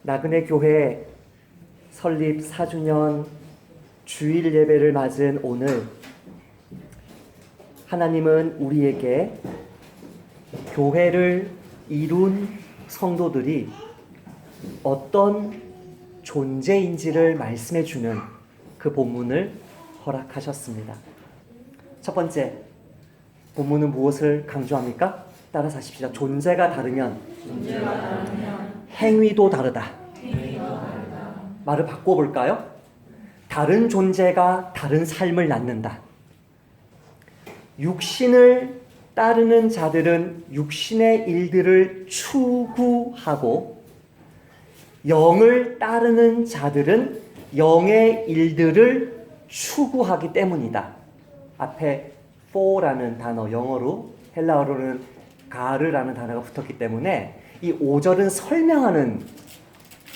나그네 교회 설립 4주년 주일 예배를 맞은 오늘, 하나님은 우리에게 교회를 이룬 성도들이 어떤 존재인지를 말씀해 주는 그 본문을 허락하셨습니다. 첫 번째, 본문은 무엇을 강조합니까? 따라서 하십시다. 존재가 다르면 행위도 다르다. 말을 바꿔볼까요? 다른 존재가 다른 삶을 낳는다. 육신을 따르는 자들은 육신의 일들을 추구하고, 영을 따르는 자들은 영의 일들을 추구하기 때문이다. 앞에 for라는 단어, 영어로, 헬라어로는 가르라는 단어가 붙었기 때문에 이 5절은 설명하는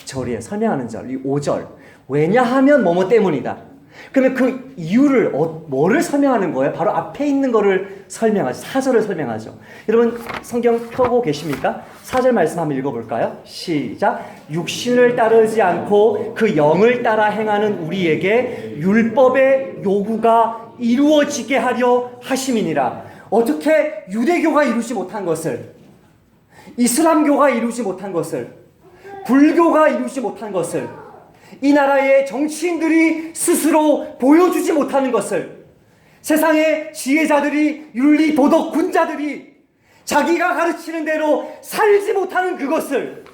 절이에요. 설명하는 절. 이 5절. 왜냐하면 뭐뭐 때문이다. 그러면 그 이유를 뭐를 설명하는 거예요? 바로 앞에 있는 거를 설명하죠. 4절을 설명하죠. 여러분 성경 펴고 계십니까? 4절 말씀 한번 읽어볼까요? 시작. 육신을 따르지 않고 그 영을 따라 행하는 우리에게 율법의 요구가 이루어지게 하려 하심이니라. 어떻게 유대교가 이루지 못한 것을, 이슬람교가 이루지 못한 것을, 불교가 이루지 못한 것을, 이 나라의 정치인들이 스스로 보여주지 못하는 것을, 세상의 지혜자들이, 윤리 도덕 군자들이 자기가 가르치는 대로 살지 못하는 그것을,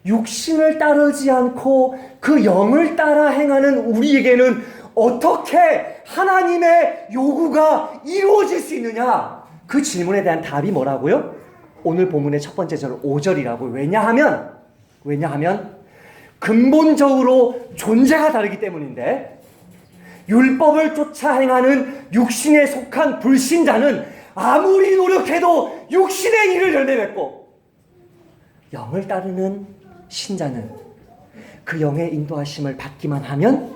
육신을 따르지 않고 그 영을 따라 행하는 우리에게는 어떻게 하나님의 요구가 이루어질 수 있느냐? 그 질문에 대한 답이 뭐라고요? 오늘 본문의 첫 번째 절 5절이라고요. 왜냐하면 근본적으로 존재가 다르기 때문인데, 율법을 쫓아 행하는 육신에 속한 불신자는 아무리 노력해도 육신의 일을 열매 맺고, 영을 따르는 신자는 그 영의 인도하심을 받기만 하면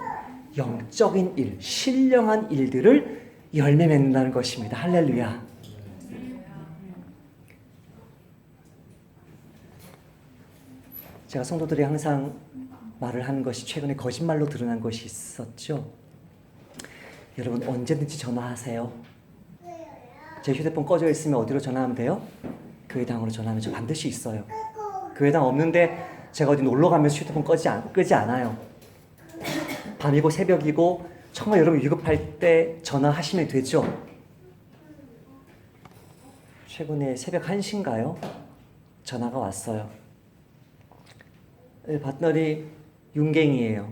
영적인 일, 신령한 일들을 열매 맺는다는 것입니다. 할렐루야. 제가 성도들이 항상 말을 하는 것이 최근에 거짓말로 드러난 것이 있었죠. 여러분 언제든지 전화하세요. 제 휴대폰 꺼져 있으면 어디로 전화하면 돼요? 교회당으로 전화하면 저 반드시 있어요. 교회당 없는데 제가 어디 놀러 가면서 휴대폰 끄지 않아요. 밤이고 새벽이고 정말 여러분 위급할 때 전화하시면 되죠. 최근에 새벽 1시인가요? 전화가 왔어요. 봤더니 윤갱이에요.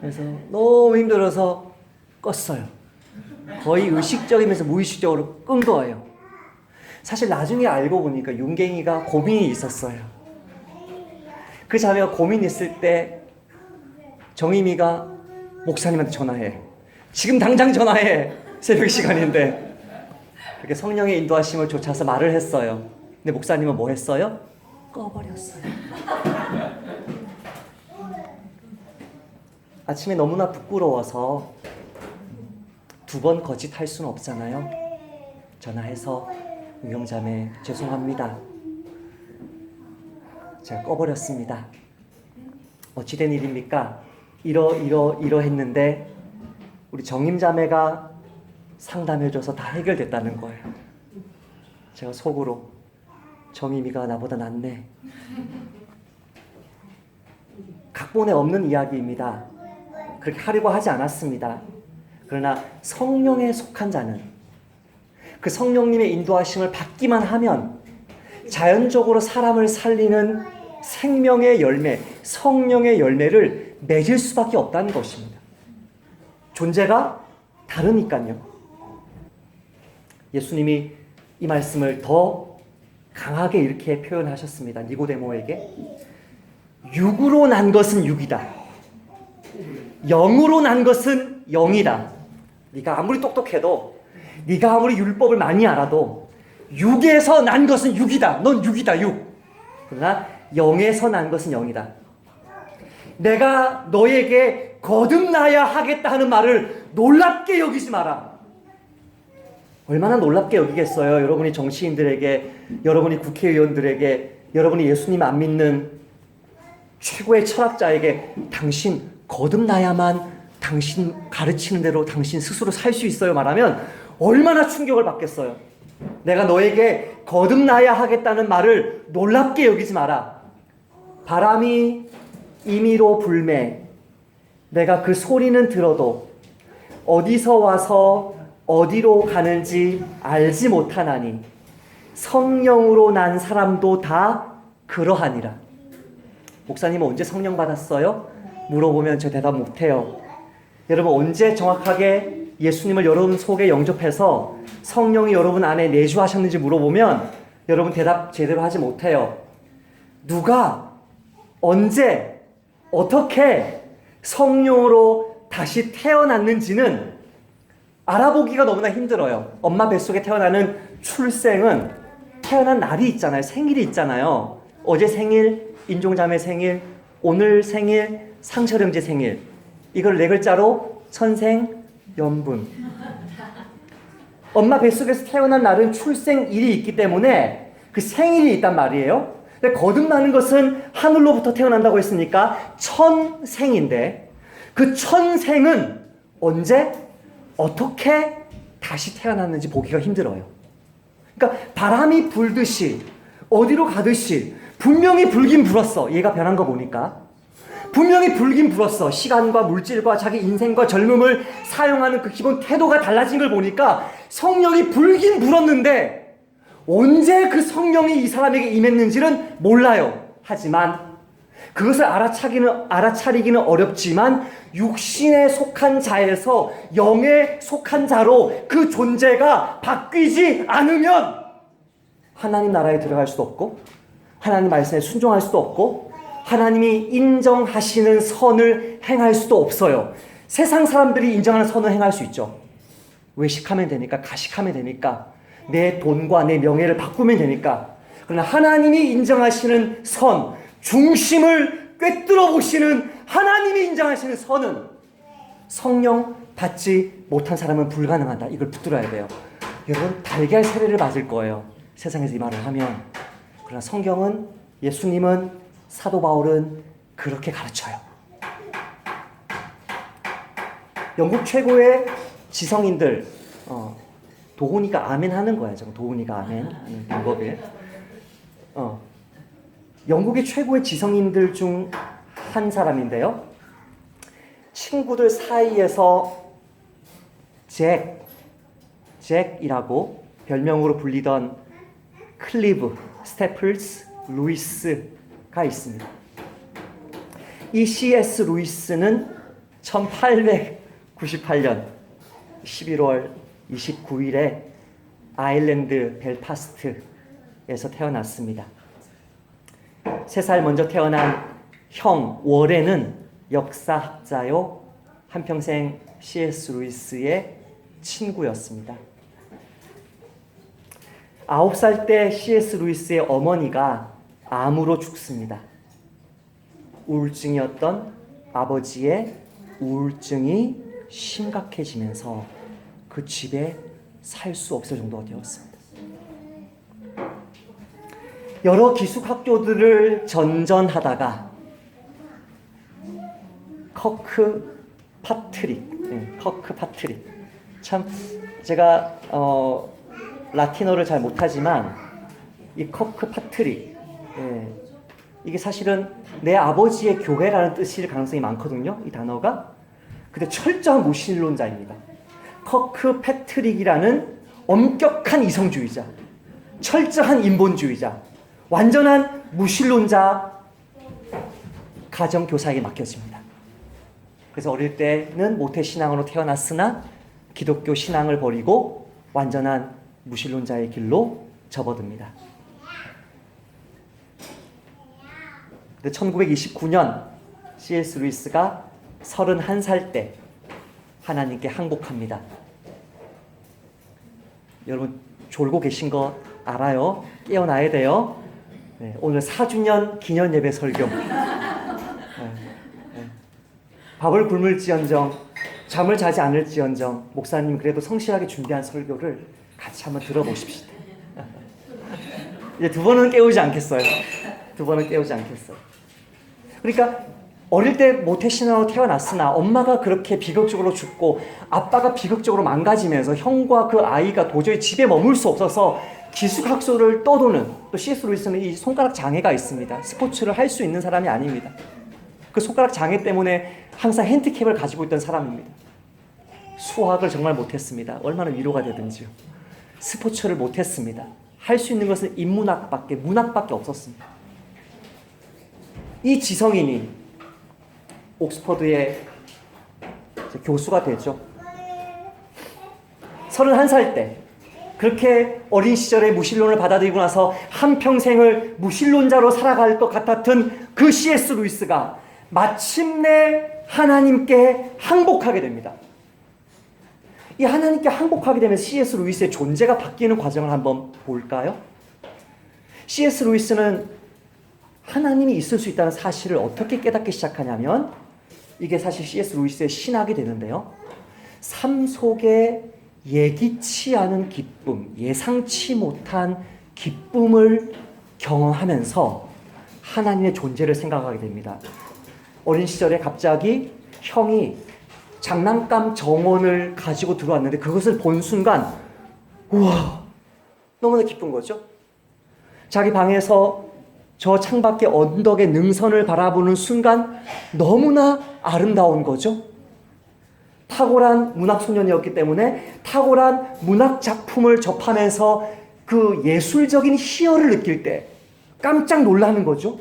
그래서 너무 힘들어서 껐어요. 거의 의식적이면서 무의식적으로 끈 거예요. 사실 나중에 알고 보니까 윤갱이가 고민이 있었어요. 그 자매가 고민 있을 때 정임이가 목사님한테 전화해. 지금 당장 전화해. 새벽 시간인데. 그렇게 성령의 인도하심을 쫓아서 말을 했어요. 근데 목사님은 뭐 했어요? 꺼버렸어요. 아침에 너무나 부끄러워서 2번 거짓할 수는 없잖아요. 전화해서 유영자매 죄송합니다. 제가 꺼버렸습니다. 어찌된 일입니까? 이러했는데 우리 정임자매가 상담해줘서 다 해결됐다는 거예요. 제가 속으로 정임이가 나보다 낫네. 각본에 없는 이야기입니다. 그렇게 하려고 하지 않았습니다. 그러나 성령에 속한 자는 그 성령님의 인도하심을 받기만 하면 자연적으로 사람을 살리는 생명의 열매, 성령의 열매를 맺을 수밖에 없다는 것입니다. 존재가 다르니까요. 예수님이 이 말씀을 더 강하게 이렇게 표현하셨습니다. 니고데모에게 육으로 난 것은 육이다. 영으로 난 것은 영이다. 네가 아무리 똑똑해도, 네가 아무리 율법을 많이 알아도 육에서 난 것은 육이다. 넌 육이다, 육. 그러나 영에서 난 것은 영이다. 내가 너에게 거듭나야 하겠다 하는 말을 놀랍게 여기지 마라. 얼마나 놀랍게 여기겠어요. 여러분이 정치인들에게, 여러분이 국회의원들에게, 여러분이 예수님 안 믿는 최고의 철학자에게 당신 거듭나야만 당신 가르치는 대로 당신 스스로 살 수 있어요 말하면 얼마나 충격을 받겠어요. 내가 너에게 거듭나야 하겠다는 말을 놀랍게 여기지 마라. 바람이 임의로 불매 내가 그 소리는 들어도 어디서 와서 어디로 가는지 알지 못하나니 성령으로 난 사람도 다 그러하니라. 목사님은 언제 성령 받았어요? 물어보면 저 대답 못해요. 여러분 언제 정확하게 예수님을 여러분 속에 영접해서 성령이 여러분 안에 내주하셨는지 물어보면 여러분 대답 제대로 하지 못해요. 누가 언제 어떻게 성령으로 다시 태어났는지는 알아보기가 너무나 힘들어요. 엄마 뱃속에 태어나는 출생은 태어난 날이 있잖아요. 생일이 있잖아요. 어제 생일, 인종자매 생일, 오늘 생일, 상철 형제 생일. 이걸 4글자로 천생연분. 엄마 뱃속에서 태어난 날은 출생일이 있기 때문에 그 생일이 있단 말이에요. 근데 거듭나는 것은 하늘로부터 태어난다고 했으니까 천생인데 그 천생은 언제 어떻게 다시 태어났는지 보기가 힘들어요. 그러니까 바람이 불듯이 어디로 가듯이 분명히 불긴 불었어. 얘가 변한 거 보니까 분명히 불긴 불었어. 시간과 물질과 자기 인생과 젊음을 사용하는 그 기본 태도가 달라진 걸 보니까 성령이 불긴 불었는데 언제 그 성령이 이 사람에게 임했는지는 몰라요. 하지만 그것을 알아차리기는 어렵지만 육신에 속한 자에서 영에 속한 자로 그 존재가 바뀌지 않으면 하나님 나라에 들어갈 수도 없고 하나님 말씀에 순종할 수도 없고 하나님이 인정하시는 선을 행할 수도 없어요. 세상 사람들이 인정하는 선을 행할 수 있죠. 외식하면 되니까, 가식하면 되니까, 내 돈과 내 명예를 바꾸면 되니까. 그러나 하나님이 인정하시는 선, 중심을 꿰뚫어 보시는 하나님이 인정하시는 선은 성령 받지 못한 사람은 불가능하다. 이걸 붙들어야 돼요. 여러분 달걀 세례를 맞을 거예요. 세상에서 이 말을 하면. 그러나 성경은, 예수님은, 사도 바울은 그렇게 가르쳐요. 영국 최고의 지성인들, 도훈이가 아멘 하는 거야. 지금 도훈이가 아멘 하는 방법이에요. 영국의 최고의 지성인들 중 한 사람인데요. 친구들 사이에서 잭이라고 별명으로 불리던 클리브 스테플스 루이스가 있습니다. 이 C.S. 루이스는 1898년 11월 29일에 아일랜드 벨파스트에서 태어났습니다. 3살 먼저 태어난 형 월에는 역사학자요, 한평생 C.S. 루이스의 친구였습니다. 9살 때 C.S. 루이스의 어머니가 암으로 죽습니다. 우울증이었던 아버지의 우울증이 심각해지면서 그 집에 살 수 없을 정도가 되었습니다. 여러 기숙학교들을 전전하다가 커크 파트릭. 참 제가 라틴어를 잘 못하지만 이 커크 파트릭, 이게 사실은 내 아버지의 교회라는 뜻일 가능성이 많거든요. 이 단어가. 근데 철저한 무신론자입니다. 커크 패트릭이라는 엄격한 이성주의자, 철저한 인본주의자, 완전한 무신론자 가정교사에게 맡겨집니다. 그래서 어릴 때는 모태신앙으로 태어났으나 기독교 신앙을 버리고 완전한 무신론자의 길로 접어듭니다. 근데 1929년 C.S. 루이스가 31살 때 하나님께 항복합니다. 여러분 졸고 계신 거 알아요? 깨어나야 돼요. 네, 오늘 4주년 기념 예배 설교. 밥을 굶을지언정 잠을 자지 않을지언정 목사님 그래도 성실하게 준비한 설교를 같이 한번 들어보십시다. 이제 두 번은 깨우지 않겠어요. 두 번은 깨우지 않겠어요. 그러니까 어릴 때 모태신앙으로 태어났으나 엄마가 그렇게 비극적으로 죽고 아빠가 비극적으로 망가지면서 형과 그 아이가 도저히 집에 머물 수 없어서 기숙학소를 떠도는, 또 C.S. 루이스는 이 손가락 장애가 있습니다. 스포츠를 할 수 있는 사람이 아닙니다. 그 손가락 장애 때문에 항상 핸디캡을 가지고 있던 사람입니다. 수학을 정말 못했습니다. 얼마나 위로가 되든지요. 스포츠를 못했습니다. 할 수 있는 것은 인문학밖에, 문학밖에 없었습니다. 이 지성인이 옥스퍼드의 교수가 되죠. 31살 때 그렇게 어린 시절에 무신론을 받아들이고 나서 한평생을 무신론자로 살아갈 것 같았던 그 C.S. 루이스가 마침내 하나님께 항복하게 됩니다. 이 하나님께 항복하게 되면 C.S. 루이스의 존재가 바뀌는 과정을 한번 볼까요? C.S. 루이스는 하나님이 있을 수 있다는 사실을 어떻게 깨닫기 시작하냐면, 이게 사실 C.S. 루이스의 신학이 되는데요. 삶 속에 예기치 않은 기쁨, 예상치 못한 기쁨을 경험하면서 하나님의 존재를 생각하게 됩니다. 어린 시절에 갑자기 형이 장난감 정원을 가지고 들어왔는데 그것을 본 순간 우와, 너무나 기쁜 거죠. 자기 방에서 저 창밖의 언덕의 능선을 바라보는 순간 너무나 아름다운 거죠. 탁월한 문학소년이었기 때문에 탁월한 문학 작품을 접하면서 그 예술적인 희열을 느낄 때 깜짝 놀라는 거죠.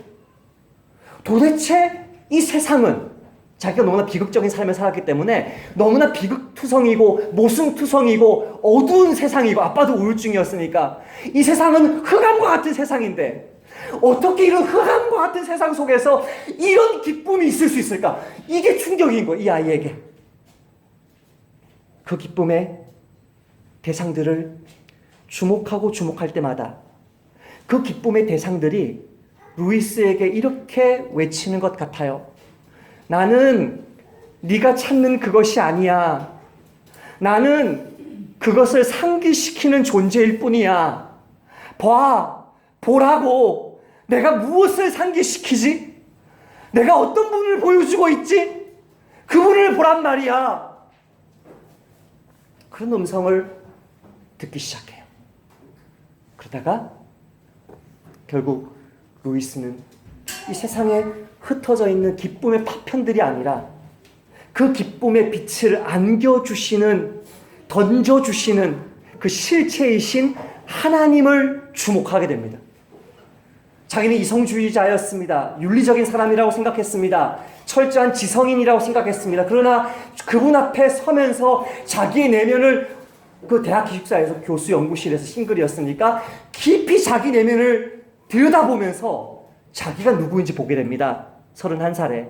도대체 이 세상은, 자기가 너무나 비극적인 삶을 살았기 때문에 너무나 비극투성이고 모순투성이고 어두운 세상이고, 아빠도 우울증이었으니까 이 세상은 흑암과 같은 세상인데 어떻게 이런 흑암과 같은 세상 속에서 이런 기쁨이 있을 수 있을까? 이게 충격인 거예요, 이 아이에게. 그 기쁨의 대상들을 주목할 때마다 그 기쁨의 대상들이 루이스에게 이렇게 외치는 것 같아요. 나는 네가 찾는 그것이 아니야. 나는 그것을 상기시키는 존재일 뿐이야. 보라고. 내가 무엇을 상기시키지? 내가 어떤 분을 보여주고 있지? 그분을 보란 말이야. 그런 음성을 듣기 시작해요. 그러다가 결국 루이스는 이 세상에 흩어져 있는 기쁨의 파편들이 아니라 그 기쁨의 빛을 안겨주시는, 던져주시는 그 실체이신 하나님을 주목하게 됩니다. 자기는 이성주의자였습니다. 윤리적인 사람이라고 생각했습니다. 철저한 지성인이라고 생각했습니다. 그러나 그분 앞에 서면서 자기의 내면을, 그 대학 기숙사에서 교수 연구실에서 싱글이었으니까 깊이 자기 내면을 들여다보면서 자기가 누구인지 보게 됩니다. 31살에.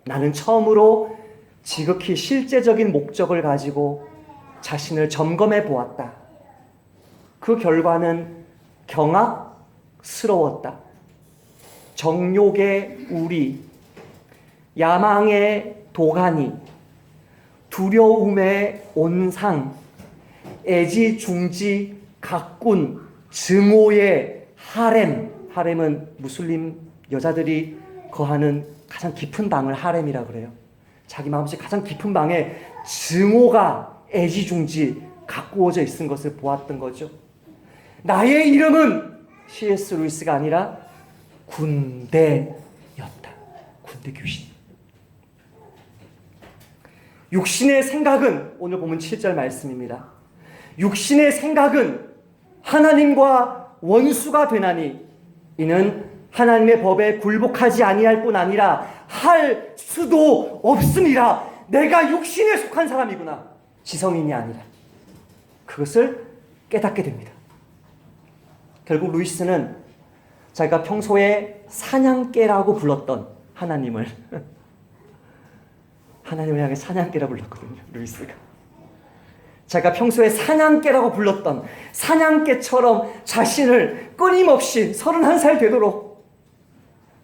나는 처음으로 지극히 실제적인 목적을 가지고 자신을 점검해 보았다. 그 결과는 경악스러웠다. 정욕의 우리, 야망의 도가니, 두려움의 온상, 애지중지, 각군, 증오의 하렘은 무슬림 여자들이 거하는 가장 깊은 방을 하렘이라 그래요. 자기 마음속 가장 깊은 방에 증오가 애지중지 가꾸어져 있는 것을 보았던 거죠. 나의 이름은 C.S. 루이스가 아니라 군대였다. 군대 귀신. 육신의 생각은, 오늘 보면 7절 말씀입니다. 육신의 생각은 하나님과 원수가 되나니 이는 하나님의 법에 굴복하지 아니할 뿐 아니라 할 수도 없음이라. 내가 육신에 속한 사람이구나. 지성인이 아니라. 그것을 깨닫게 됩니다. 결국 루이스는 자기가 평소에 사냥개라고 불렀던 하나님을 향해 사냥개라고 불렀거든요. 루이스가. 자기가 평소에 사냥개라고 불렀던 사냥개처럼 자신을 끊임없이 31살 되도록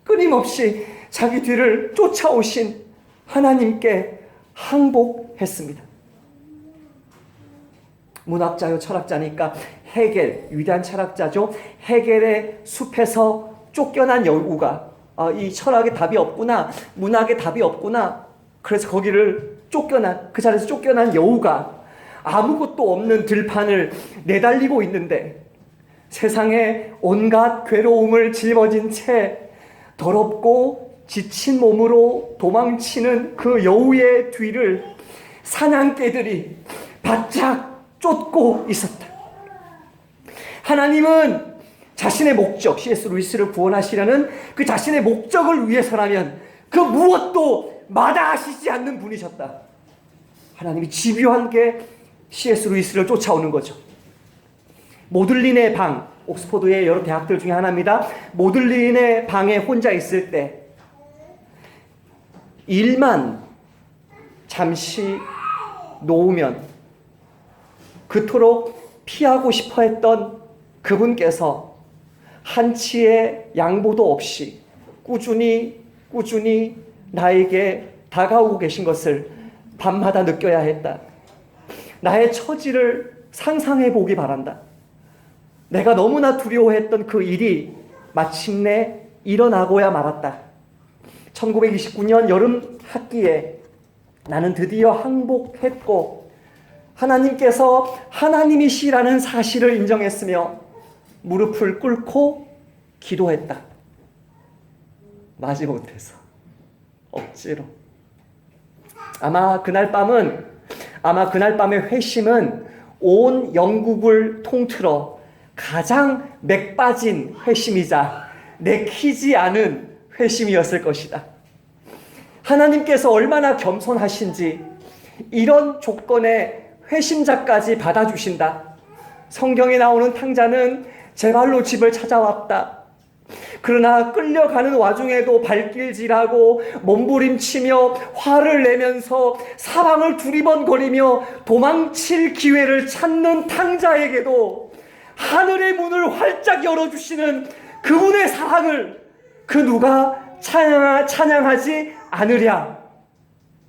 끊임없이 자기 뒤를 쫓아오신 하나님께 항복했습니다. 문학자요 철학자니까 헤겔, 위대한 철학자죠. 헤겔의 숲에서 쫓겨난 여우가 이 철학에 답이 없구나, 문학에 답이 없구나. 그래서 거기를 그 자리에서 쫓겨난 여우가 아무것도 없는 들판을 내달리고 있는데 세상에 온갖 괴로움을 짊어진 채 더럽고 지친 몸으로 도망치는 그 여우의 뒤를 사냥개들이 바짝 쫓고 있었다. 하나님은 자신의 목적, C.S. 루이스를 구원하시려는 그 자신의 목적을 위해서라면 그 무엇도 마다하시지 않는 분이셨다. 하나님이 집요한 게 C.S. 루이스를 쫓아오는 거죠. 모들린의 방, 옥스퍼드의 여러 대학들 중에 하나입니다. 모들린의 방에 혼자 있을 때 일만 잠시 놓으면 그토록 피하고 싶어 했던 그분께서 한치의 양보도 없이 꾸준히 나에게 다가오고 계신 것을 밤마다 느껴야 했다. 나의 처지를 상상해 보기 바란다. 내가 너무나 두려워했던 그 일이 마침내 일어나고야 말았다. 1929년 여름 학기에 나는 드디어 항복했고 하나님께서 하나님이시라는 사실을 인정했으며 무릎을 꿇고 기도했다. 마지못해서 억지로. 아마 그날 밤의 회심은 온 영국을 통틀어 가장 맥 빠진 회심이자 내키지 않은 회심이었을 것이다. 하나님께서 얼마나 겸손하신지 이런 조건에 회심자까지 받아주신다. 성경에 나오는 탕자는 제 발로 집을 찾아왔다. 그러나 끌려가는 와중에도 발길질하고 몸부림치며 화를 내면서 사방을 두리번거리며 도망칠 기회를 찾는 탕자에게도 하늘의 문을 활짝 열어주시는 그분의 사랑을 그 누가 찬양하지 않으랴.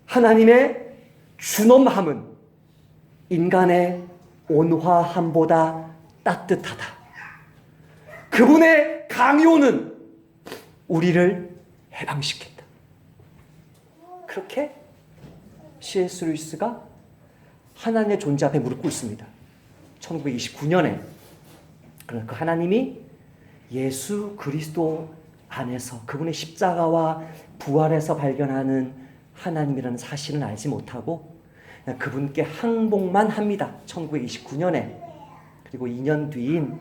하나님의 준엄함은 인간의 온화함보다 따뜻하다. 그분의 강요는 우리를 해방시킨다. 그렇게 C.S. 루이스가 하나님의 존재 앞에 무릎 꿇습니다. 1929년에. 그 하나님이 예수 그리스도 안에서 그분의 십자가와 부활에서 발견하는 하나님이라는 사실은 알지 못하고 그분께 항복만 합니다. 1929년에. 그리고 2년 뒤인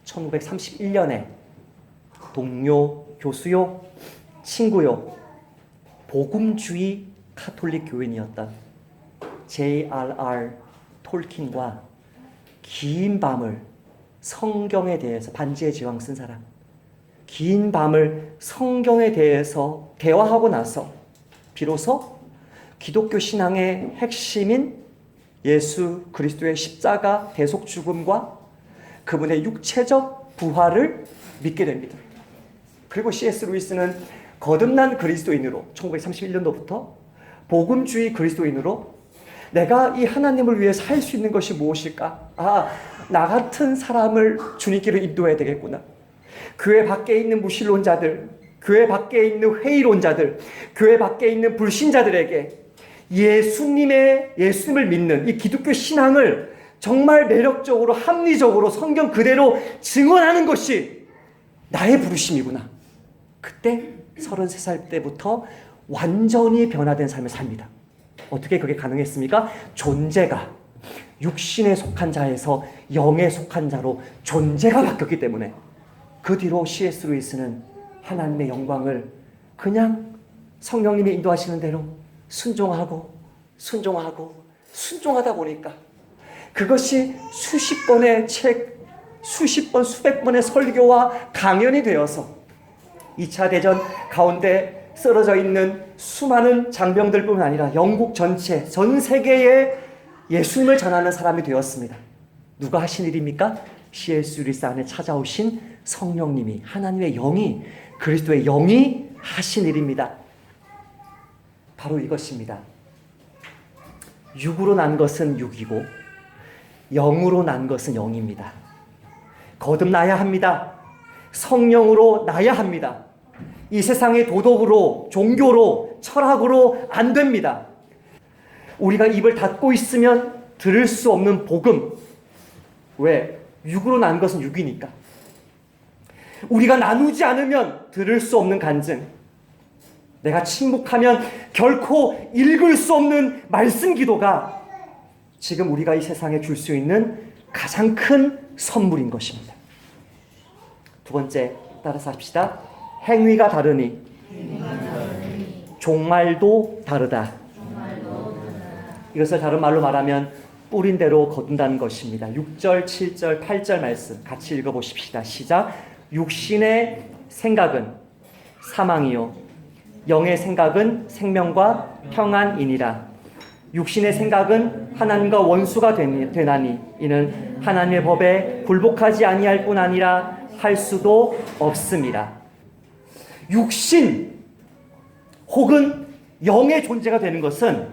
1931년에 동료, 교수요, 친구요, 복음주의 카톨릭 교인이었던 J.R.R. 톨킨과 긴 밤을 성경에 대해서 반지의 제왕 쓴 사람, 긴 밤을 성경에 대해서 대화하고 나서 비로소 기독교 신앙의 핵심인 예수 그리스도의 십자가 대속 죽음과 그분의 육체적 부활을 믿게 됩니다. 그리고 C.S. 루이스는 거듭난 그리스도인으로 1931년도부터 복음주의 그리스도인으로 내가 이 하나님을 위해서 할 수 있는 것이 무엇일까? 나 같은 사람을 주님께로 인도해야 되겠구나. 교회 밖에 있는 무신론자들, 교회 밖에 있는 회의론자들, 교회 밖에 있는 불신자들에게 예수님을 믿는 이 기독교 신앙을 정말 매력적으로 합리적으로 성경 그대로 증언하는 것이 나의 부르심이구나. 그때 33살 때부터 완전히 변화된 삶을 삽니다. 어떻게 그게 가능했습니까? 존재가 육신에 속한 자에서 영에 속한 자로 존재가 바뀌었기 때문에. 그 뒤로 C.S. 루이스는 하나님의 영광을 그냥 성령님이 인도하시는 대로 순종하다 보니까 그것이 수십 번의 책, 수백 번의 설교와 강연이 되어서 2차 대전 가운데 쓰러져 있는 수많은 장병들뿐만 아니라 영국 전체, 전 세계에 예수님을 전하는 사람이 되었습니다. 누가 하신 일입니까? C.S. 루이스 안에 찾아오신 성령님이, 하나님의 영이, 그리스도의 영이 하신 일입니다. 바로 이것입니다. 육으로 난 것은 육이고 영으로 난 것은 영입니다. 거듭나야 합니다. 성령으로 나야 합니다. 이 세상의 도덕으로, 종교로, 철학으로 안 됩니다. 우리가 입을 닫고 있으면 들을 수 없는 복음. 왜? 육으로 난 것은 육이니까. 우리가 나누지 않으면 들을 수 없는 간증. 내가 침묵하면 결코 읽을 수 없는 말씀 기도가 지금 우리가 이 세상에 줄 수 있는 가장 큰 선물인 것입니다. 두 번째, 따라서 합시다. 행위가 다르니 종말도 다르다. 이것을 다른 말로 말하면 뿌린 대로 거둔다는 것입니다. 6절, 7절, 8절 말씀 같이 읽어보십시다. 시작. 육신의 생각은 사망이요 영의 생각은 생명과 평안이니라. 육신의 생각은 하나님과 원수가 되나니 이는 하나님의 법에 굴복하지 아니할 뿐 아니라 할 수도 없습니다. 육신 혹은 영의 존재가 되는 것은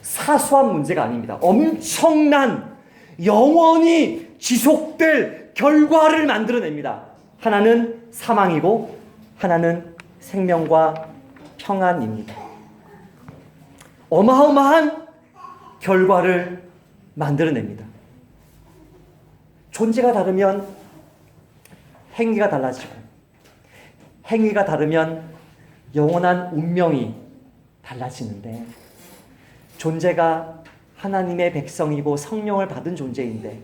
사소한 문제가 아닙니다. 엄청난 영원히 지속될 결과를 만들어냅니다. 하나는 사망이고 하나는 생명과 평안입니다. 어마어마한 결과를 만들어냅니다. 존재가 다르면 행위가 달라지고 행위가 다르면 영원한 운명이 달라지는데 존재가 하나님의 백성이고 성령을 받은 존재인데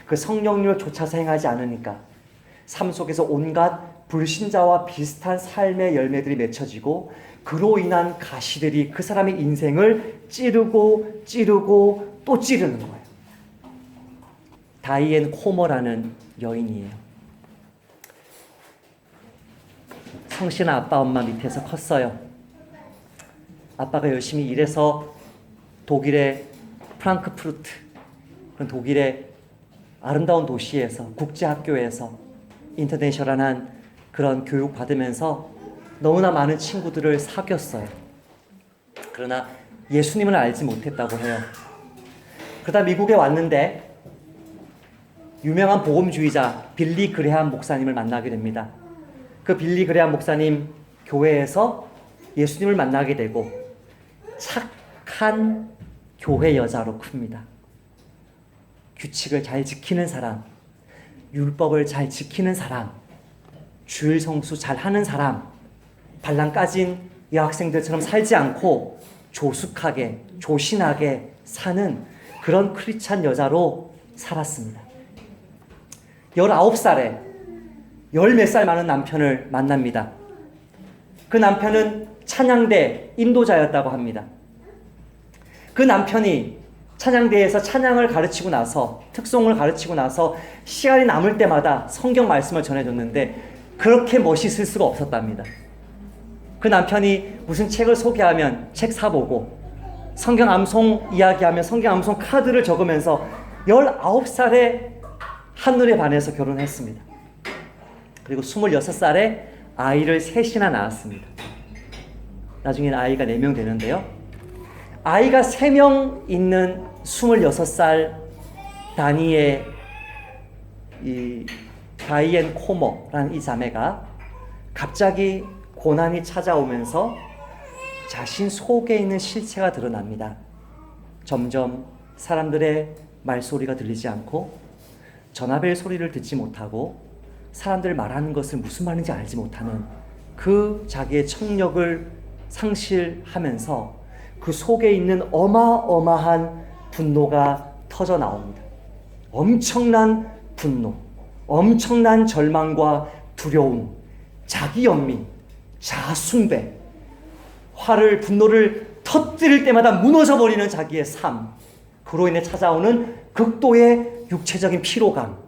그 성령님을 쫓아서 행하지 않으니까 삶 속에서 온갖 불신자와 비슷한 삶의 열매들이 맺혀지고 그로 인한 가시들이 그 사람의 인생을 찌르고 또 찌르는 거예요. 다이앤 코머라는 여인이에요. 성실한 아빠 엄마 밑에서 컸어요. 아빠가 열심히 일해서 독일의 프랑크푸르트, 그런 독일의 아름다운 도시에서 국제학교에서 인터내셔널한 그런 교육 받으면서 너무나 많은 친구들을 사귀었어요. 그러나 예수님을 알지 못했다고 해요. 그러다 미국에 왔는데 유명한 복음주의자 빌리 그레함 목사님을 만나게 됩니다. 그 빌리 그레함 목사님 교회에서 예수님을 만나게 되고 착한 교회 여자로 큽니다. 규칙을 잘 지키는 사람, 율법을 잘 지키는 사람, 주일 성수 잘 하는 사람, 발랑 까진 여학생들처럼 살지 않고 조숙하게, 조신하게 사는 그런 크리스찬 여자로 살았습니다. 19살에 10몇 살 많은 남편을 만납니다. 그 남편은 찬양대 인도자였다고 합니다. 그 남편이 찬양대에서 찬양을 가르치고 나서 특송을 가르치고 나서 시간이 남을 때마다 성경 말씀을 전해줬는데 그렇게 멋있을 수가 없었답니다. 그 남편이 무슨 책을 소개하면 책 사보고 성경 암송 이야기하면 성경 암송 카드를 적으면서 19살에 한눈에 반해서 결혼했습니다. 그리고 26살에 아이를 셋이나 낳았습니다. 나중에는 아이가 4명 되는데요. 아이가 3명 있는 26살 다니의 이 다이앤 코머라는 이 자매가 갑자기 고난이 찾아오면서 자신 속에 있는 실체가 드러납니다. 점점 사람들의 말소리가 들리지 않고 전화벨 소리를 듣지 못하고 사람들 말하는 것을 무슨 말인지 알지 못하는 그 자기의 청력을 상실하면서 그 속에 있는 어마어마한 분노가 터져 나옵니다. 엄청난 분노, 엄청난 절망과 두려움, 자기 연민, 자아숭배, 분노를 터뜨릴 때마다 무너져버리는 자기의 삶, 그로 인해 찾아오는 극도의 육체적인 피로감,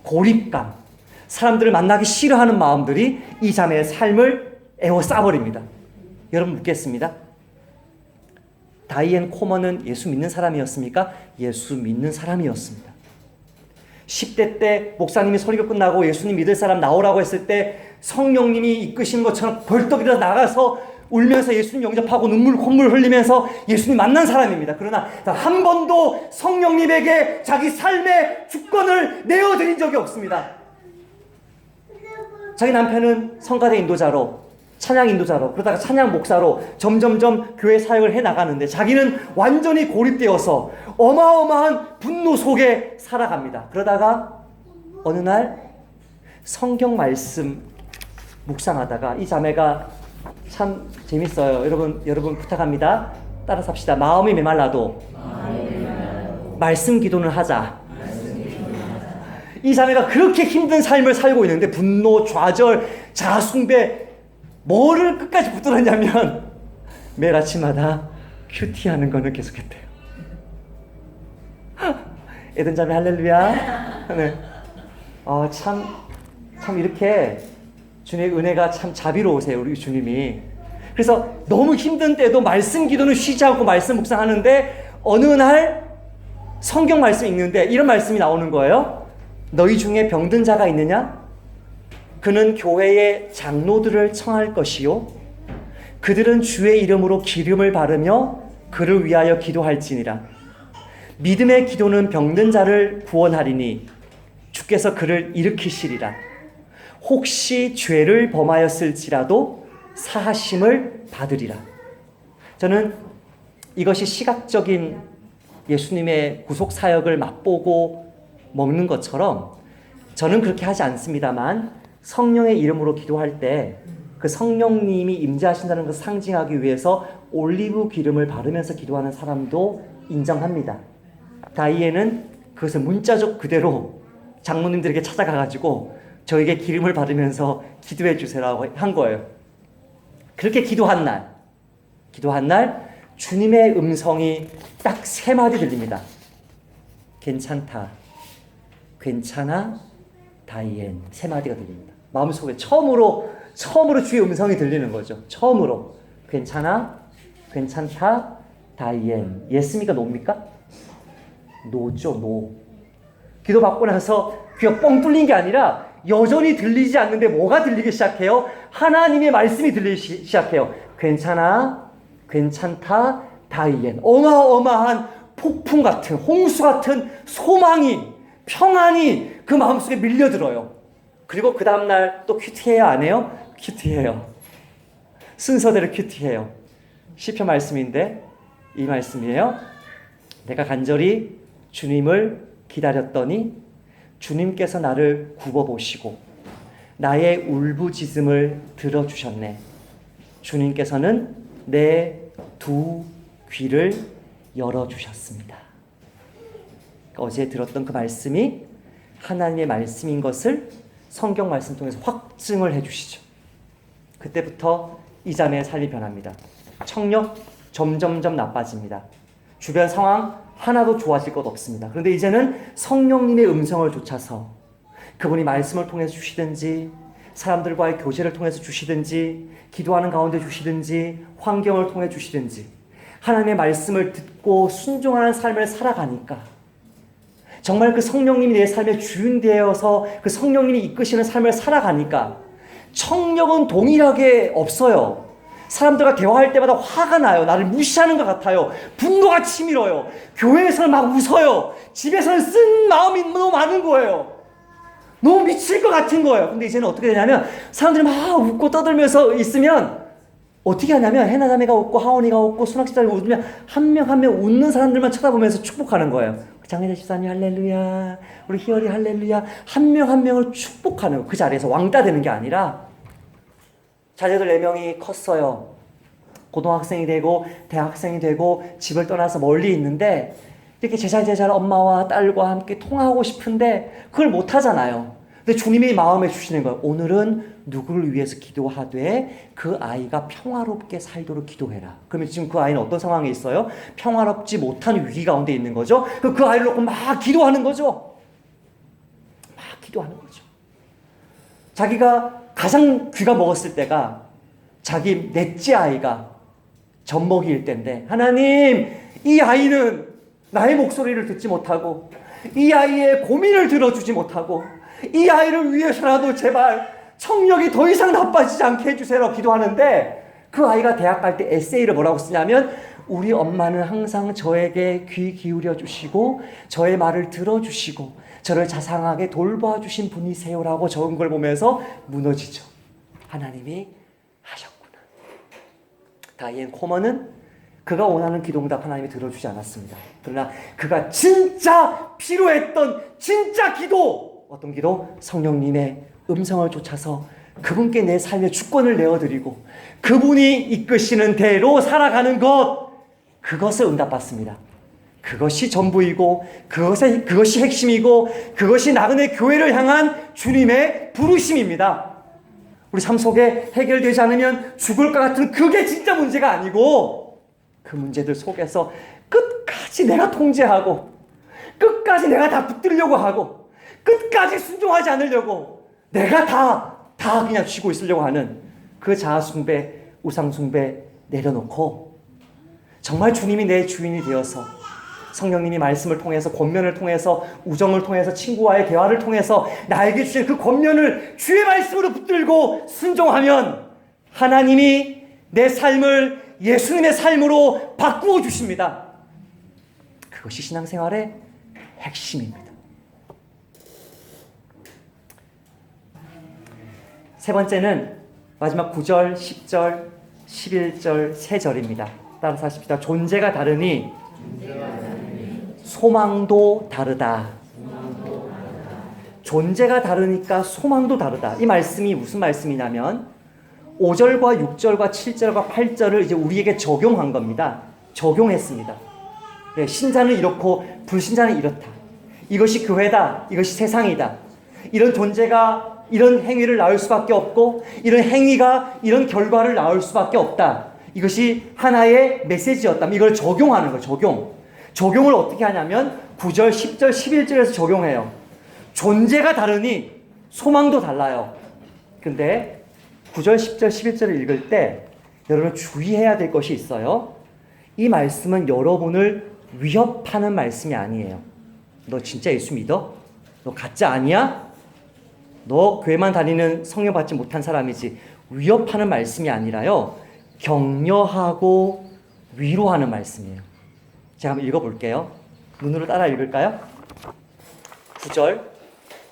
고립감, 사람들을 만나기 싫어하는 마음들이 이 자매의 삶을 에워싸버립니다. 여러분 묻겠습니다. 다이앤 코머는 예수 믿는 사람이었습니까? 예수 믿는 사람이었습니다. 10대 때 목사님이 설교 끝나고 예수님 믿을 사람 나오라고 했을 때 성령님이 이끄신 것처럼 벌떡 일어나 나가서 울면서 예수님 영접하고 콧물 흘리면서 예수님 만난 사람입니다. 그러나 한 번도 성령님에게 자기 삶의 주권을 내어드린 적이 없습니다. 자기 남편은 성가대 인도자로, 찬양 인도자로, 그러다가 찬양 목사로 점점점 교회 사역을 해나가는데 자기는 완전히 고립되어서 어마어마한 분노 속에 살아갑니다. 그러다가 어느 날 성경 말씀 묵상하다가 이 자매가 참 재밌어요. 여러분 부탁합니다. 따라서 합시다. 마음이 메말라도 말씀 기도는 하자. 이 자매가 그렇게 힘든 삶을 살고 있는데 분노, 좌절, 자아숭배 뭐를 끝까지 붙들었냐면 매일 아침마다 큐티하는 거는 계속했대요. 에덴 자매 할렐루야. 네. 참 이렇게 주님의 은혜가 참 자비로우세요. 우리 주님이. 그래서 너무 힘든 때도 말씀 기도는 쉬지 않고 말씀 묵상하는데 어느 날 성경 말씀 읽는데 이런 말씀이 나오는 거예요. 너희 중에 병든 자가 있느냐? 그는 교회의 장로들을 청할 것이요 그들은 주의 이름으로 기름을 바르며 그를 위하여 기도할지니라. 믿음의 기도는 병든 자를 구원하리니 주께서 그를 일으키시리라. 혹시 죄를 범하였을지라도 사하심을 받으리라. 저는 이것이 시각적인 예수님의 구속 사역을 맛보고 먹는 것처럼 저는 그렇게 하지 않습니다만 성령의 이름으로 기도할 때 그 성령님이 임재하신다는 것을 상징하기 위해서 올리브 기름을 바르면서 기도하는 사람도 인정합니다. 다이에는 그것을 문자적 그대로 장로님들에게 찾아가가지고 저에게 기름을 바르면서 기도해 주세요라고 한 거예요. 그렇게 기도한 날 주님의 음성이 딱 3마디 들립니다. 괜찮다, 괜찮아, 다이엔 3마디가 들립니다. 마음속에 처음으로 주의 음성이 들리는 거죠. 처음으로 괜찮아, 괜찮다, 다이엔. 예스입니까? 노입니까? 노죠, 노. 기도 받고 나서 귀가 뻥 뚫린 게 아니라 여전히 들리지 않는데 뭐가 들리기 시작해요? 하나님의 말씀이 들리기 시작해요. 괜찮아, 괜찮다, 다이엔. 어마어마한 폭풍 같은, 홍수 같은 소망이, 평안이 그 마음속에 밀려들어요. 그리고 그 다음날 또 큐티해요, 안 해요? 큐티해요. 순서대로 큐티해요. 시편 말씀인데 이 말씀이에요. 내가 간절히 주님을 기다렸더니 주님께서 나를 굽어보시고 나의 울부짖음을 들어주셨네. 주님께서는 내 두 귀를 열어주셨습니다. 어제 들었던 그 말씀이 하나님의 말씀인 것을 성경 말씀 통해서 확증을 해주시죠. 그때부터 이 자매의 삶이 변합니다. 청력 점점점 나빠집니다. 주변 상황 하나도 좋아질 것 없습니다. 그런데 이제는 성령님의 음성을 좇아서 그분이 말씀을 통해서 주시든지 사람들과의 교제를 통해서 주시든지 기도하는 가운데 주시든지 환경을 통해 주시든지 하나님의 말씀을 듣고 순종하는 삶을 살아가니까 정말 그 성령님이 내 삶의 주인 되어서 그 성령님이 이끄시는 삶을 살아가니까 청력은 동일하게 없어요. 사람들과 대화할 때마다 화가 나요. 나를 무시하는 것 같아요. 분노가 치밀어요. 교회에서는 막 웃어요. 집에서는 쓴 마음이 너무 많은 거예요. 너무 미칠 것 같은 거예요. 근데 이제는 어떻게 되냐면 사람들이 막 웃고 떠들면서 있으면 어떻게 하냐면 해나 자매가 웃고 하원이가 웃고 순학 집사님이 웃으면 한 명 한 명 웃는 사람들만 쳐다보면서 축복하는 거예요. 장혜자 집사님 할렐루야, 우리 희열이 할렐루야. 한 명 한 명을 축복하는 거예요. 그 자리에서 왕따 되는 게 아니라 자녀들 4명이 컸어요. 고등학생이 되고 대학생이 되고 집을 떠나서 멀리 있는데 이렇게 제잘 엄마와 딸과 함께 통화하고 싶은데 그걸 못 하잖아요. 근데 주님이 마음에 주시는 거예요. 오늘은 누구를 위해서 기도하되 그 아이가 평화롭게 살도록 기도해라. 그러면 지금 그 아이는 어떤 상황에 있어요? 평화롭지 못한 위기 가운데 있는 거죠. 그 아이를 놓고 막 기도하는 거죠. 막 기도하는 거죠. 자기가 가장 귀가 먹었을 때가 자기 넷째 아이가 젖먹이일 때인데 하나님, 이 아이는 나의 목소리를 듣지 못하고 이 아이의 고민을 들어주지 못하고 이 아이를 위해서라도 제발 청력이 더 이상 나빠지지 않게 해주세요 기도하는데 그 아이가 대학 갈 때 에세이를 뭐라고 쓰냐면 우리 엄마는 항상 저에게 귀 기울여 주시고 저의 말을 들어주시고 저를 자상하게 돌봐주신 분이세요라고 적은 걸 보면서 무너지죠. 하나님이 하셨구나. 다이앤 코먼은 그가 원하는 기도응답 하나님이 들어주지 않았습니다. 그러나 그가 진짜 필요했던 진짜 기도, 어떤 기도? 성령님의 음성을 쫓아서 그분께 내 삶의 주권을 내어드리고 그분이 이끄시는 대로 살아가는 것, 그것을 응답받습니다. 그것이 전부이고 그것이 핵심이고 그것이 나그네 교회를 향한 주님의 부르심입니다. 우리 삶 속에 해결되지 않으면 죽을 것 같은 그게 진짜 문제가 아니고 그 문제들 속에서 끝까지 내가 통제하고 끝까지 내가 다 붙들려고 하고 끝까지 순종하지 않으려고 내가 다 그냥 쥐고 있으려고 하는 그 자아숭배, 우상숭배 내려놓고 정말 주님이 내 주인이 되어서 성령님이 말씀을 통해서 권면을 통해서 우정을 통해서 친구와의 대화를 통해서 나에게 주신 그 권면을 주의 말씀으로 붙들고 순종하면 하나님이 내 삶을 예수님의 삶으로 바꾸어 주십니다. 그것이 신앙생활의 핵심입니다. 세 번째는 마지막 9절, 10절, 11절, 3절입니다. 따라서 하십시다. 존재가 다르니 소망도 다르다. 존재가 다르니까 소망도 다르다. 이 말씀이 무슨 말씀이냐면 5절과 6절과 7절과 8절을 이제 우리에게 적용한 겁니다. 적용했습니다. 네, 신자는 이렇고 불신자는 이렇다. 이것이 교회다. 이것이 세상이다. 이런 존재가 이런 행위를 낳을 수밖에 없고 이런 행위가 이런 결과를 낳을 수밖에 없다. 이것이 하나의 메시지였다면 이걸 적용하는 거예요. 적용을 어떻게 하냐면 9절, 10절, 11절에서 적용해요. 존재가 다르니 소망도 달라요. 근데 9절, 10절, 11절을 읽을 때 여러분 주의해야 될 것이 있어요. 이 말씀은 여러분을 위협하는 말씀이 아니에요. 너 진짜 예수 믿어? 너 가짜 아니야? 너 교회만 다니는 성령 받지 못한 사람이지. 위협하는 말씀이 아니라요. 격려하고 위로하는 말씀이에요. 제가 한번 읽어볼게요. 눈으로 따라 읽을까요? 9절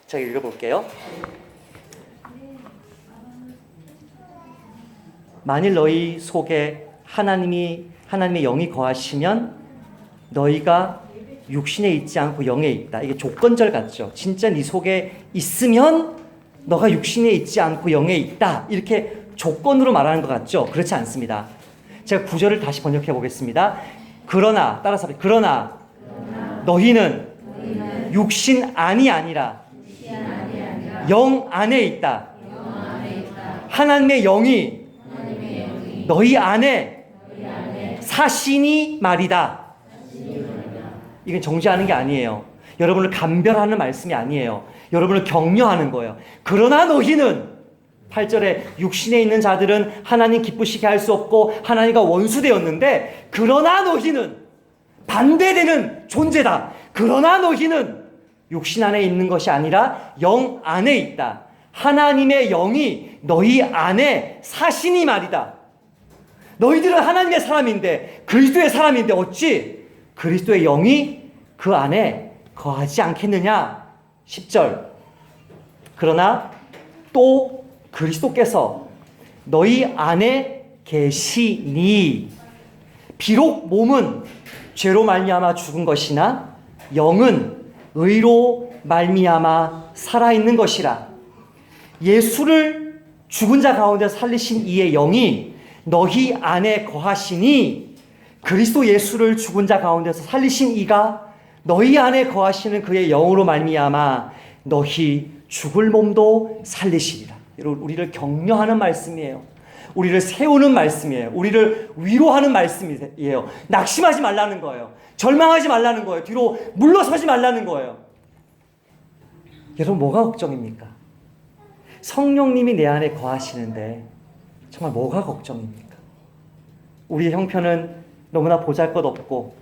제가 읽어볼게요. 만일 너희 속에 하나님의 영이 거하시면 너희가 육신에 있지 않고 영에 있다. 이게 조건절 같죠. 진짜 네 속에 있으면 너가 육신에 있지 않고 영에 있다. 이렇게 조건으로 말하는 것 같죠. 그렇지 않습니다. 제가 9절을 다시 번역해 보겠습니다. 그러나 따라서 그러나 너희는 육신 안이 아니라 영 안에 있다. 하나님의 영이 너희 안에 사시니 말이다. 이건 정죄하는 게 아니에요. 여러분을 감별하는 말씀이 아니에요. 여러분을 격려하는 거예요. 그러나 너희는 8절에 육신에 있는 자들은 하나님 기쁘시게 할 수 없고 하나님과 원수되었는데 그러나 너희는 반대되는 존재다. 그러나 너희는 육신 안에 있는 것이 아니라 영 안에 있다. 하나님의 영이 너희 안에 사시니 말이다. 너희들은 하나님의 사람인데 그리스도의 사람인데 어찌 그리스도의 영이 그 안에 거하지 않겠느냐. 10절 그러나 또 그리스도께서 너희 안에 계시니 비록 몸은 죄로 말미암아 죽은 것이나 영은 의로 말미암아 살아있는 것이라. 예수를 죽은 자 가운데 살리신 이의 영이 너희 안에 거하시니 그리스도 예수를 죽은 자 가운데서 살리신 이가 너희 안에 거하시는 그의 영으로 말미암아 너희 죽을 몸도 살리시리라. 우리를 격려하는 말씀이에요. 우리를 세우는 말씀이에요. 우리를 위로하는 말씀이에요. 낙심하지 말라는 거예요. 절망하지 말라는 거예요. 뒤로 물러서지 말라는 거예요. 여러분 뭐가 걱정입니까? 성령님이 내 안에 거하시는데 정말 뭐가 걱정입니까? 우리의 형편은 너무나 보잘것없고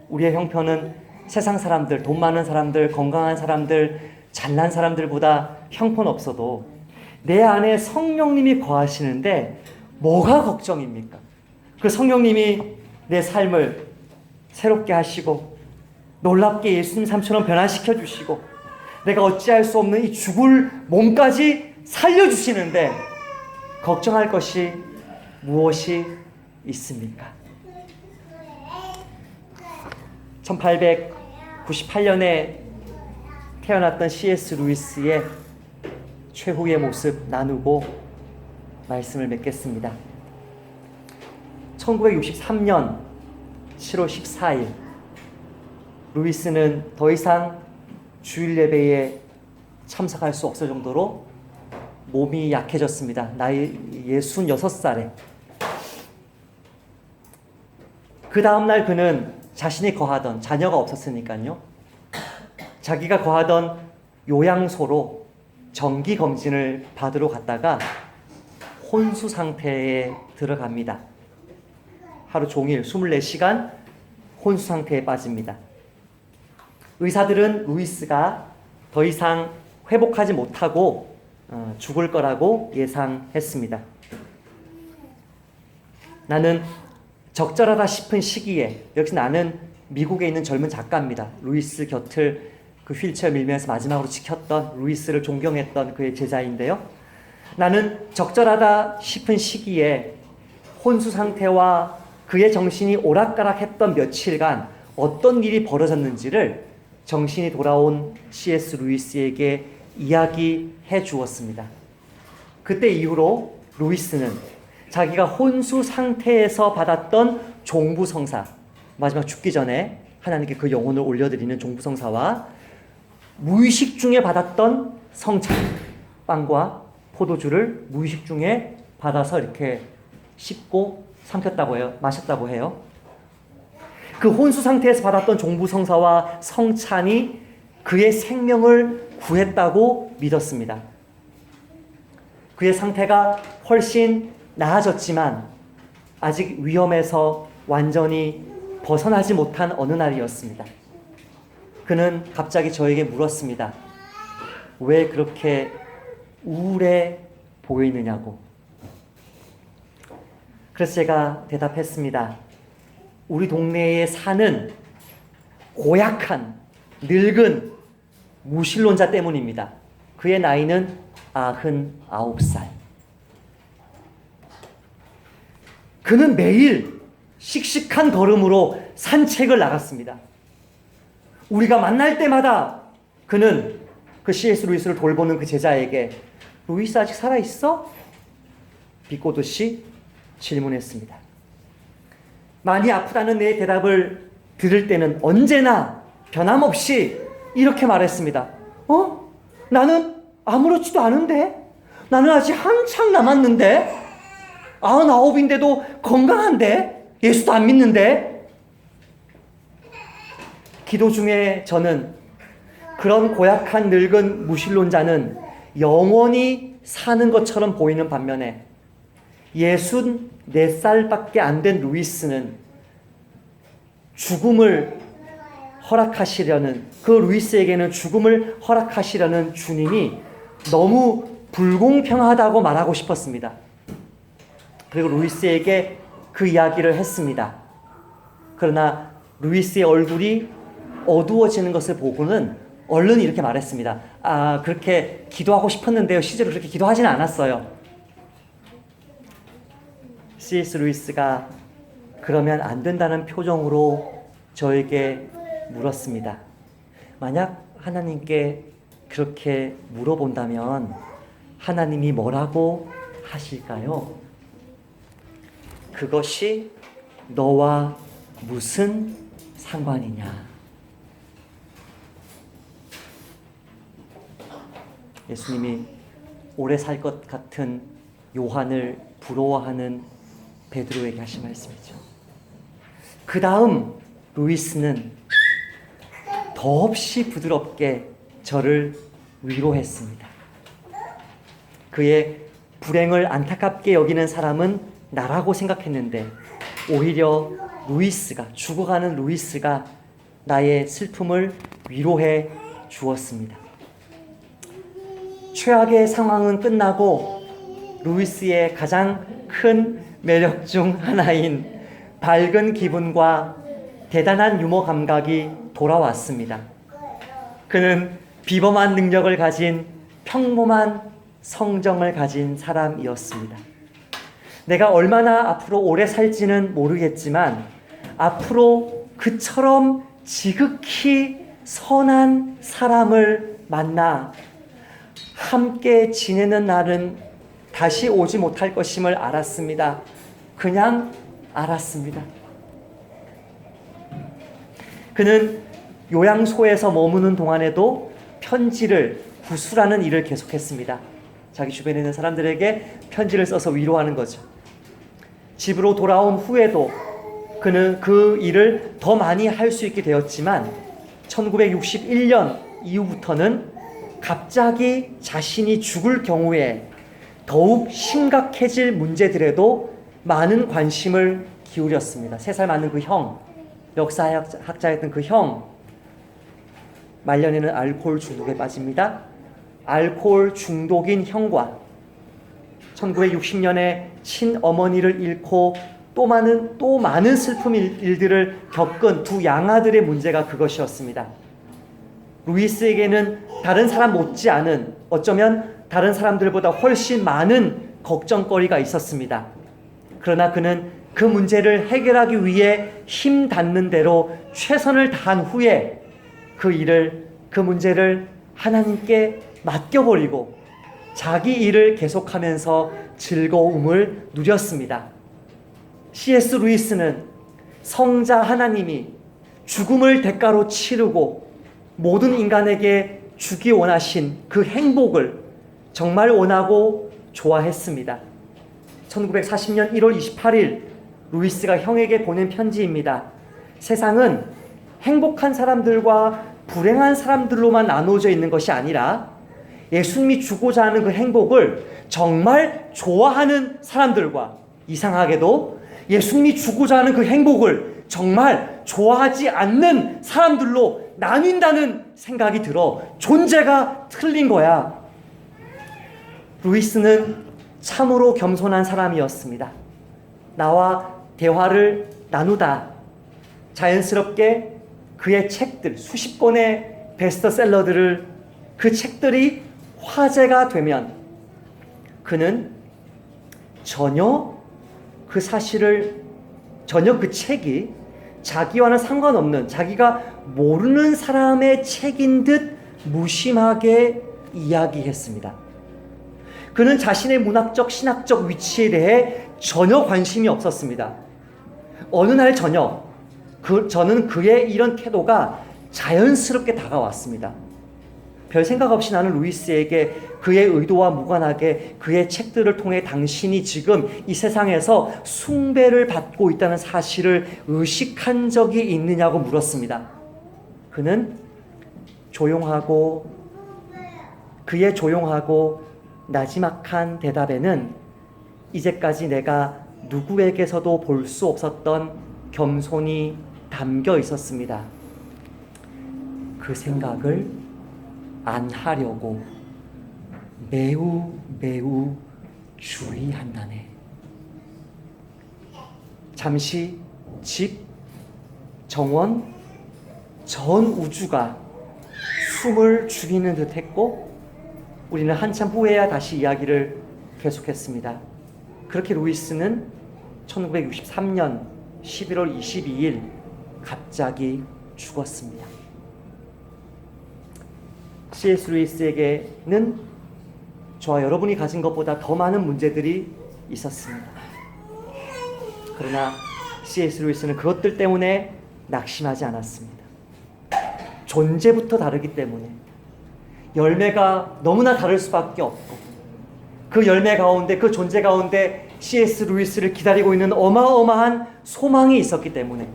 우리의 형편은 세상 사람들, 돈 많은 사람들, 건강한 사람들, 잘난 사람들보다 형편없어도 내 안에 성령님이 거하시는데 뭐가 걱정입니까? 그 성령님이 내 삶을 새롭게 하시고 놀랍게 예수님 삶처럼 변화시켜 주시고 내가 어찌할 수 없는 이 죽을 몸까지 살려주시는데 걱정할 것이 무엇이 있습니까? 1898년에 태어났던 C.S. 루이스의 최후의 모습 나누고 말씀을 맺겠습니다. 1963년 7월 14일 루이스는 더 이상 주일 예배에 참석할 수 없을 정도로 몸이 약해졌습니다. 나이 66살에. 그 다음날 그는 자신이 거하던, 자녀가 없었으니까요, 자기가 거하던 요양소로 정기검진을 받으러 갔다가 혼수 상태에 들어갑니다. 하루 종일 24시간 혼수 상태에 빠집니다. 의사들은 루이스가 더 이상 회복하지 못하고 죽을 거라고 예상했습니다. 나는 적절하다 싶은 시기에, 역시 나는 미국에 있는 젊은 작가입니다. 루이스 곁을 그 휠체어 밀면서 마지막으로 지켰던, 루이스를 존경했던 그의 제자인데요. 나는 적절하다 싶은 시기에 혼수 상태와 그의 정신이 오락가락했던 며칠간 어떤 일이 벌어졌는지를 정신이 돌아온 C.S. 루이스에게 이야기해 주었습니다. 그때 이후로 루이스는 자기가 혼수 상태에서 받았던 종부성사, 마지막 죽기 전에 하나님께 그 영혼을 올려드리는 종부성사와 무의식 중에 받았던 성찬, 빵과 포도주를 무의식 중에 받아서 이렇게 씹고 삼켰다고 해요. 마셨다고 해요. 그 혼수 상태에서 받았던 종부성사와 성찬이 그의 생명을 구했다고 믿었습니다. 그의 상태가 훨씬 나아졌지만 아직 위험에서 완전히 벗어나지 못한 어느 날이었습니다. 그는 갑자기 저에게 물었습니다. 왜 그렇게 우울해 보이느냐고. 그래서 제가 대답했습니다. 우리 동네에 사는 고약한 늙은 무신론자 때문입니다. 그의 나이는 99살. 그는 매일 씩씩한 걸음으로 산책을 나갔습니다. 우리가 만날 때마다 그는 그 C.S. 루이스를 돌보는 그 제자에게 루이스 아직 살아있어? 비꼬듯이 질문했습니다. 많이 아프다는 내 대답을 들을 때는 언제나 변함없이 이렇게 말했습니다. 나는 아무렇지도 않은데? 나는 아직 한창 남았는데? 99인데도 건강한데? 예수도 안 믿는데? 기도 중에 저는 그런 고약한 늙은 무신론자는 영원히 사는 것처럼 보이는 반면에 64살밖에 안 된 루이스는 죽음을 허락하시려는, 그 루이스에게는 죽음을 허락하시려는 주님이 너무 불공평하다고 말하고 싶었습니다. 그리고 루이스에게 그 이야기를 했습니다. 그러나 루이스의 얼굴이 어두워지는 것을 보고는 얼른 이렇게 말했습니다. 그렇게 기도하고 싶었는데요. 실제로 그렇게 기도하지는 않았어요. C.S. 루이스가 그러면 안 된다는 표정으로 저에게 물었습니다. 만약 하나님께 그렇게 물어본다면 하나님이 뭐라고 하실까요? 그것이 너와 무슨 상관이냐? 예수님이 오래 살 것 같은 요한을 부러워하는 베드로에게 하신 말씀이죠. 그 다음 루이스는 더없이 부드럽게 저를 위로했습니다. 그의 불행을 안타깝게 여기는 사람은 나라고 생각했는데 오히려 루이스가, 죽어가는 루이스가 나의 슬픔을 위로해 주었습니다. 최악의 상황은 끝나고 루이스의 가장 큰 매력 중 하나인 밝은 기분과 대단한 유머 감각이 돌아왔습니다. 그는 비범한 능력을 가진 평범한 성정을 가진 사람이었습니다. 내가 얼마나 앞으로 오래 살지는 모르겠지만 앞으로 그처럼 지극히 선한 사람을 만나 함께 지내는 날은 다시 오지 못할 것임을 알았습니다. 그냥 알았습니다. 그는 요양소에서 머무는 동안에도 편지를 구술하는 일을 계속했습니다. 자기 주변에 있는 사람들에게 편지를 써서 위로하는 거죠. 집으로 돌아온 후에도 그는 그 일을 더 많이 할 수 있게 되었지만 1961년 이후부터는 갑자기 자신이 죽을 경우에 더욱 심각해질 문제들에도 많은 관심을 기울였습니다. 3살 많은 그 형, 역사학자였던 그 형, 말년에는 알코올 중독에 빠집니다. 알코올 중독인 형과 1960년에 친어머니를 잃고 또 많은 슬픔 일들을 겪은 두 양아들의 문제가 그것이었습니다. 루이스에게는 다른 사람 못지않은, 어쩌면 다른 사람들보다 훨씬 많은 걱정거리가 있었습니다. 그러나 그는 그 문제를 해결하기 위해 힘 닿는 대로 최선을 다한 후에 그 문제를 하나님께 맡겨버리고 자기 일을 계속하면서 즐거움을 누렸습니다. C.S. 루이스는 성자 하나님이 죽음을 대가로 치르고 모든 인간에게 주기 원하신 그 행복을 정말 원하고 좋아했습니다. 1940년 1월 28일 루이스가 형에게 보낸 편지입니다. 세상은 행복한 사람들과 불행한 사람들로만 나누어져 있는 것이 아니라 예수님이 주고자 하는 그 행복을 정말 좋아하는 사람들과, 이상하게도 예수님이 주고자 하는 그 행복을 정말 좋아하지 않는 사람들로 나뉜다는 생각이 들어 존재가 틀린 거야. 루이스는 참으로 겸손한 사람이었습니다. 나와 대화를 나누다 자연스럽게 그의 책들, 수십 권의 베스트셀러들을, 그 책들이 화제가 되면 그는 전혀 그 책이 자기와는 상관없는, 자기가 모르는 사람의 책인 듯 무심하게 이야기했습니다. 그는 자신의 문학적, 신학적 위치에 대해 전혀 관심이 없었습니다. 어느 날 저녁, 저는 그의 이런 태도가 자연스럽게 다가왔습니다. 별 생각 없이 나는 루이스에게 그의 의도와 무관하게 그의 책들을 통해 당신이 지금 이 세상에서 숭배를 받고 있다는 사실을 의식한 적이 있느냐고 물었습니다. 그의 조용하고 나지막한 대답에는 이제까지 내가 누구에게서도 볼 수 없었던 겸손이 담겨 있었습니다. 그 생각을 안 하려고 매우 주의한다네. 잠시 집, 정원, 전 우주가 숨을 죽이는 듯 했고 우리는 한참 후에야 다시 이야기를 계속했습니다. 그렇게 루이스는 1963년 11월 22일 갑자기 죽었습니다. C.S. 루이스에게는 저와 여러분이 가진 것보다 더 많은 문제들이 있었습니다. 그러나 C.S. 루이스는 그것들 때문에 낙심하지 않았습니다. 존재부터 다르기 때문에 열매가 너무나 다를 수밖에 없고 그 열매 가운데, 그 존재 가운데 C.S. 루이스를 기다리고 있는 어마어마한 소망이 있었기 때문에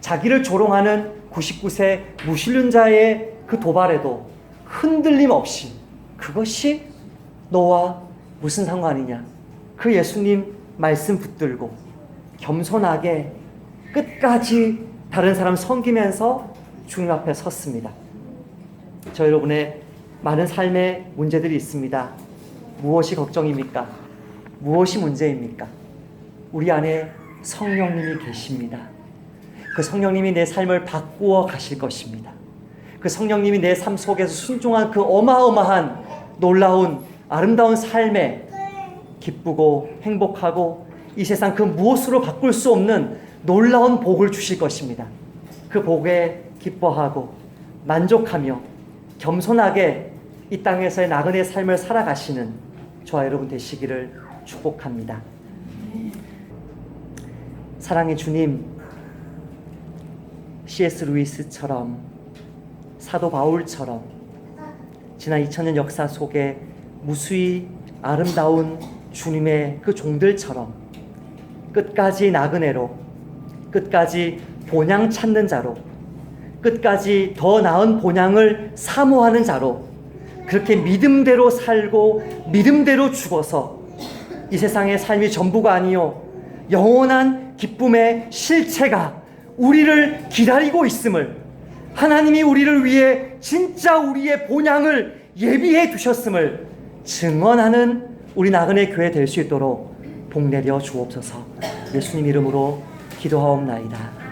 자기를 조롱하는 99세 무신론자의 그 도발에도 흔들림 없이 그것이 너와 무슨 상관이냐, 그 예수님 말씀 붙들고 겸손하게 끝까지 다른 사람 섬기면서 주님 앞에 섰습니다. 저 여러분의 많은 삶의 문제들이 있습니다. 무엇이 걱정입니까? 무엇이 문제입니까? 우리 안에 성령님이 계십니다. 그 성령님이 내 삶을 바꾸어 가실 것입니다. 그 성령님이 내 삶 속에서 순종한 그 어마어마한 놀라운 아름다운 삶에 기쁘고 행복하고 이 세상 그 무엇으로 바꿀 수 없는 놀라운 복을 주실 것입니다. 그 복에 기뻐하고 만족하며 겸손하게 이 땅에서의 나그네 삶을 살아가시는 저와 여러분 되시기를 축복합니다. 사랑의 주님, C.S. 루이스처럼 사도 바울처럼 지난 2000년 역사 속에 무수히 아름다운 주님의 그 종들처럼 끝까지 나그네로, 끝까지 본향 찾는 자로, 끝까지 더 나은 본향을 사모하는 자로 그렇게 믿음대로 살고 믿음대로 죽어서 이 세상의 삶이 전부가 아니요 영원한 기쁨의 실체가 우리를 기다리고 있음을, 하나님이 우리를 위해 진짜 우리의 본향을 예비해 두셨음을 증언하는 우리 나그네 교회 될 수 있도록 복 내려 주옵소서. 예수님 이름으로 기도하옵나이다.